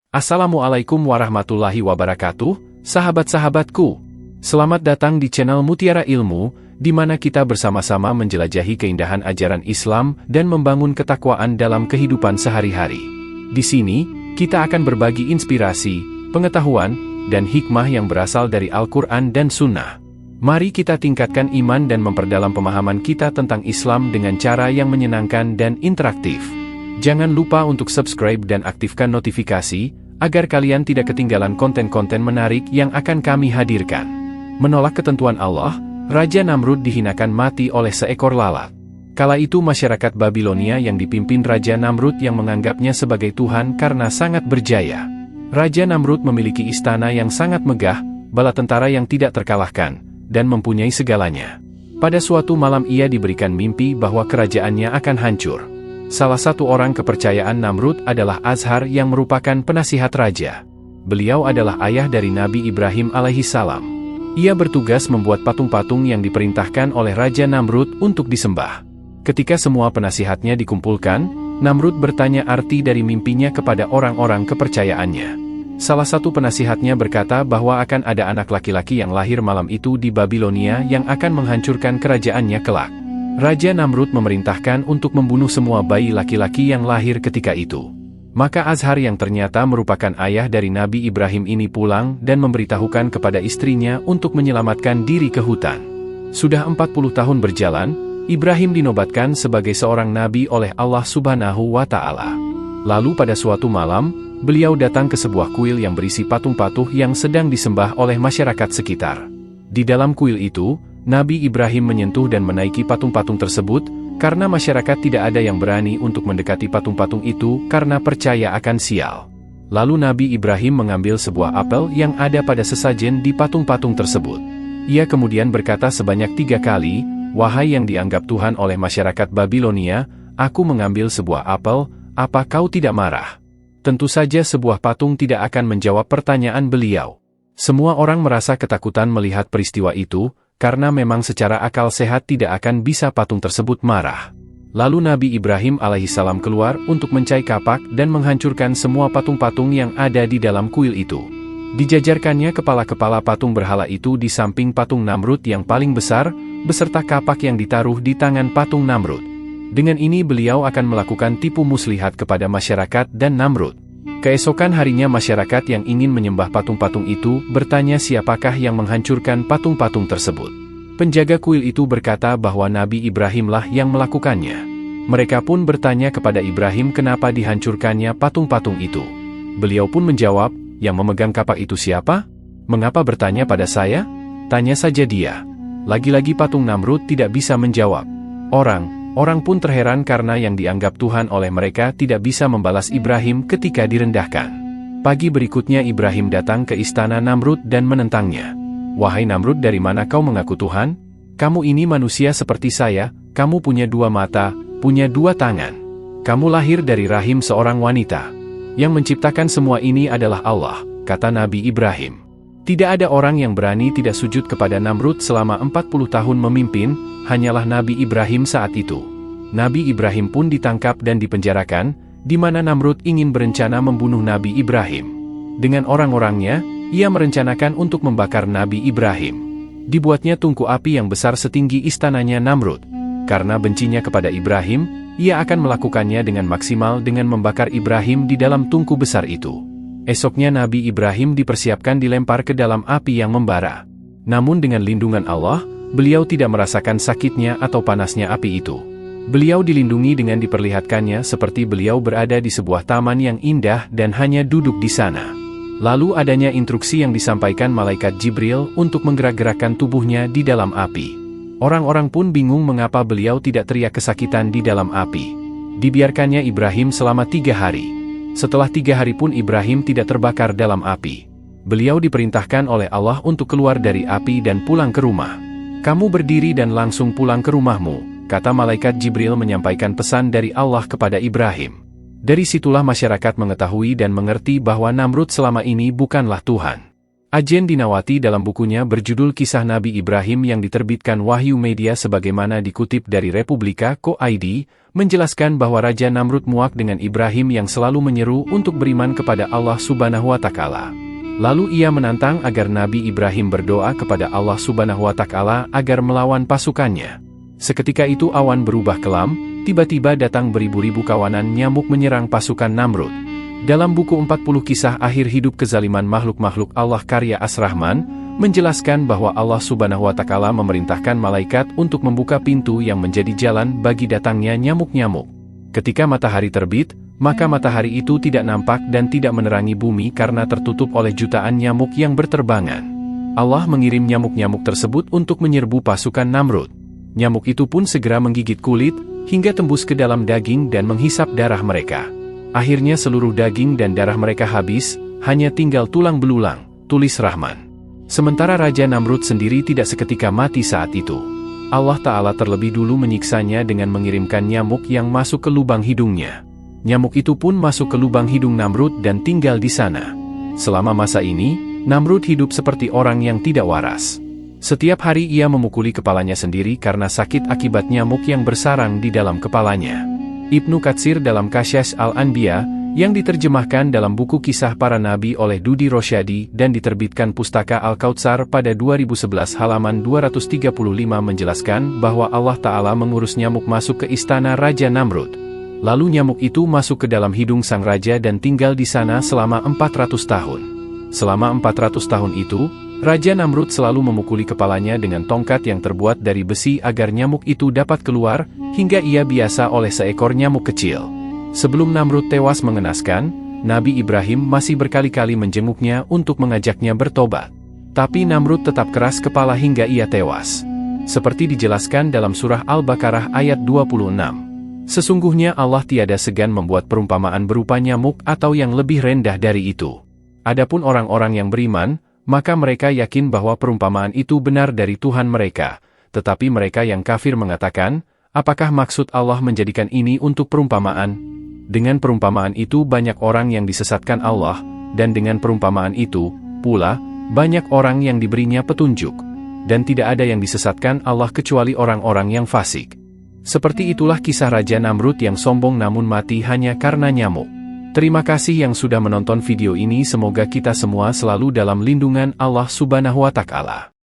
Assalamualaikum warahmatullahi wabarakatuh, sahabat-sahabatku. Selamat datang di channel Mutiara Ilmu, di mana kita bersama-sama menjelajahi keindahan ajaran Islam dan membangun ketakwaan dalam kehidupan sehari-hari. Di sini, kita akan berbagi inspirasi, pengetahuan, dan hikmah yang berasal dari Al-Quran dan Sunnah. Mari kita tingkatkan iman dan memperdalam pemahaman kita tentang Islam dengan cara yang menyenangkan dan interaktif. Jangan lupa untuk subscribe dan aktifkan notifikasi, agar kalian tidak ketinggalan konten-konten menarik yang akan kami hadirkan. Menolak ketentuan Allah, Raja Namrud dihinakan mati oleh seekor lalat. Kala itu masyarakat Babilonia yang dipimpin Raja Namrud yang menganggapnya sebagai Tuhan karena sangat berjaya. Raja Namrud memiliki istana yang sangat megah, bala tentara yang tidak terkalahkan, dan mempunyai segalanya. Pada suatu malam ia diberikan mimpi bahwa kerajaannya akan hancur. Salah satu orang kepercayaan Namrud adalah Azhar yang merupakan penasihat raja. Beliau adalah ayah dari Nabi Ibrahim alaihissalam. Ia bertugas membuat patung-patung yang diperintahkan oleh Raja Namrud untuk disembah. Ketika semua penasihatnya dikumpulkan, Namrud bertanya arti dari mimpinya kepada orang-orang kepercayaannya. Salah satu penasihatnya berkata bahwa akan ada anak laki-laki yang lahir malam itu di Babilonia yang akan menghancurkan kerajaannya kelak. Raja Namrud memerintahkan untuk membunuh semua bayi laki-laki yang lahir ketika itu. Maka Azhar yang ternyata merupakan ayah dari Nabi Ibrahim ini pulang dan memberitahukan kepada istrinya untuk menyelamatkan diri ke hutan. Sudah 40 tahun berjalan, Ibrahim dinobatkan sebagai seorang nabi oleh Allah Subhanahu wa Ta'ala. Lalu pada suatu malam, beliau datang ke sebuah kuil yang berisi patung-patung yang sedang disembah oleh masyarakat sekitar. Di dalam kuil itu, Nabi Ibrahim menyentuh dan menaiki patung-patung tersebut, karena masyarakat tidak ada yang berani untuk mendekati patung-patung itu karena percaya akan sial. Lalu Nabi Ibrahim mengambil sebuah apel yang ada pada sesajen di patung-patung tersebut. Ia kemudian berkata sebanyak 3 kali, "Wahai yang dianggap Tuhan oleh masyarakat Babilonia, aku mengambil sebuah apel, apa kau tidak marah?" Tentu saja sebuah patung tidak akan menjawab pertanyaan beliau. Semua orang merasa ketakutan melihat peristiwa itu, karena memang secara akal sehat tidak akan bisa patung tersebut marah. Lalu Nabi Ibrahim alaihissalam keluar untuk mencai kapak dan menghancurkan semua patung-patung yang ada di dalam kuil itu. Dijajarkannya kepala-kepala patung berhala itu di samping patung Namrud yang paling besar, beserta kapak yang ditaruh di tangan patung Namrud. Dengan ini beliau akan melakukan tipu muslihat kepada masyarakat dan Namrud. Keesokan harinya masyarakat yang ingin menyembah patung-patung itu bertanya siapakah yang menghancurkan patung-patung tersebut. Penjaga kuil itu berkata bahwa Nabi Ibrahimlah yang melakukannya. Mereka pun bertanya kepada Ibrahim kenapa dihancurkannya patung-patung itu. Beliau pun menjawab, "Yang memegang kapak itu siapa? Mengapa bertanya pada saya? Tanya saja dia." Lagi-lagi patung Namrud tidak bisa menjawab. Orang pun terheran karena yang dianggap Tuhan oleh mereka tidak bisa membalas Ibrahim ketika direndahkan. Pagi berikutnya Ibrahim datang ke istana Namrud dan menentangnya. "Wahai Namrud, dari mana kau mengaku Tuhan? Kamu ini manusia seperti saya, kamu punya 2 mata, punya 2 tangan. Kamu lahir dari rahim seorang wanita. Yang menciptakan semua ini adalah Allah," kata Nabi Ibrahim. Tidak ada orang yang berani tidak sujud kepada Namrud selama 40 tahun memimpin, hanyalah Nabi Ibrahim saat itu. Nabi Ibrahim pun ditangkap dan dipenjarakan, di mana Namrud ingin berencana membunuh Nabi Ibrahim. Dengan orang-orangnya, ia merencanakan untuk membakar Nabi Ibrahim. Dibuatnya tungku api yang besar setinggi istananya Namrud. Karena bencinya kepada Ibrahim, ia akan melakukannya dengan maksimal dengan membakar Ibrahim di dalam tungku besar itu. Esoknya Nabi Ibrahim dipersiapkan dilempar ke dalam api yang membara. Namun dengan lindungan Allah, beliau tidak merasakan sakitnya atau panasnya api itu. Beliau dilindungi dengan diperlihatkannya seperti beliau berada di sebuah taman yang indah dan hanya duduk di sana. Lalu adanya instruksi yang disampaikan malaikat Jibril untuk menggerak-gerakkan tubuhnya di dalam api. Orang-orang pun bingung mengapa beliau tidak teriak kesakitan di dalam api. Dibiarkannya Ibrahim selama 3 hari. Setelah 3 hari pun Ibrahim tidak terbakar dalam api. Beliau diperintahkan oleh Allah untuk keluar dari api dan pulang ke rumah. "Kamu berdiri dan langsung pulang ke rumahmu," kata malaikat Jibril menyampaikan pesan dari Allah kepada Ibrahim. Dari situlah masyarakat mengetahui dan mengerti bahwa Namrud selama ini bukanlah Tuhan. Ajen Dinawati dalam bukunya berjudul Kisah Nabi Ibrahim yang diterbitkan Wahyu Media sebagaimana dikutip dari Republika.co.id, menjelaskan bahwa Raja Namrud muak dengan Ibrahim yang selalu menyeru untuk beriman kepada Allah Subhanahu wa Ta'ala. Lalu ia menantang agar Nabi Ibrahim berdoa kepada Allah Subhanahu wa Ta'ala agar melawan pasukannya. Seketika itu awan berubah kelam, tiba-tiba datang beribu-ribu kawanan nyamuk menyerang pasukan Namrud. Dalam buku 40 Kisah Akhir Hidup Kezaliman Makhluk-Makhluk Allah karya As-Rahman, menjelaskan bahwa Allah Subhanahu wa Ta'ala memerintahkan malaikat untuk membuka pintu yang menjadi jalan bagi datangnya nyamuk-nyamuk. Ketika matahari terbit, maka matahari itu tidak nampak dan tidak menerangi bumi karena tertutup oleh jutaan nyamuk yang berterbangan. Allah mengirim nyamuk-nyamuk tersebut untuk menyerbu pasukan Namrud. Nyamuk itu pun segera menggigit kulit, hingga tembus ke dalam daging dan menghisap darah mereka. Akhirnya seluruh daging dan darah mereka habis, hanya tinggal tulang belulang, tulis Rahman. Sementara Raja Namrud sendiri tidak seketika mati saat itu. Allah Ta'ala terlebih dulu menyiksanya dengan mengirimkan nyamuk yang masuk ke lubang hidungnya. Nyamuk itu pun masuk ke lubang hidung Namrud dan tinggal di sana. Selama masa ini, Namrud hidup seperti orang yang tidak waras. Setiap hari ia memukuli kepalanya sendiri karena sakit akibat nyamuk yang bersarang di dalam kepalanya. Ibnu Katsir dalam Qasas Al-Anbiya, yang diterjemahkan dalam buku Kisah Para Nabi oleh Dudi Rosyadi dan diterbitkan Pustaka Al-Kautsar pada 2011 halaman 235 menjelaskan bahwa Allah Ta'ala mengurus nyamuk masuk ke istana Raja Namrud. Lalu nyamuk itu masuk ke dalam hidung sang raja dan tinggal di sana selama 400 tahun. Selama 400 tahun itu, Raja Namrud selalu memukuli kepalanya dengan tongkat yang terbuat dari besi agar nyamuk itu dapat keluar, hingga ia biasa oleh seekor nyamuk kecil. Sebelum Namrud tewas mengenaskan, Nabi Ibrahim masih berkali-kali menjenguknya untuk mengajaknya bertobat. Tapi Namrud tetap keras kepala hingga ia tewas. Seperti dijelaskan dalam surah Al-Baqarah ayat 26. Sesungguhnya Allah tiada segan membuat perumpamaan berupa nyamuk atau yang lebih rendah dari itu. Adapun orang-orang yang beriman, maka mereka yakin bahwa perumpamaan itu benar dari Tuhan mereka. Tetapi mereka yang kafir mengatakan, apakah maksud Allah menjadikan ini untuk perumpamaan? Dengan perumpamaan itu banyak orang yang disesatkan Allah, dan dengan perumpamaan itu, pula, banyak orang yang diberinya petunjuk. Dan tidak ada yang disesatkan Allah kecuali orang-orang yang fasik. Seperti itulah kisah Raja Namrud yang sombong namun mati hanya karena nyamuk. Terima kasih yang sudah menonton video ini, semoga kita semua selalu dalam lindungan Allah Subhanahu wa Ta'ala.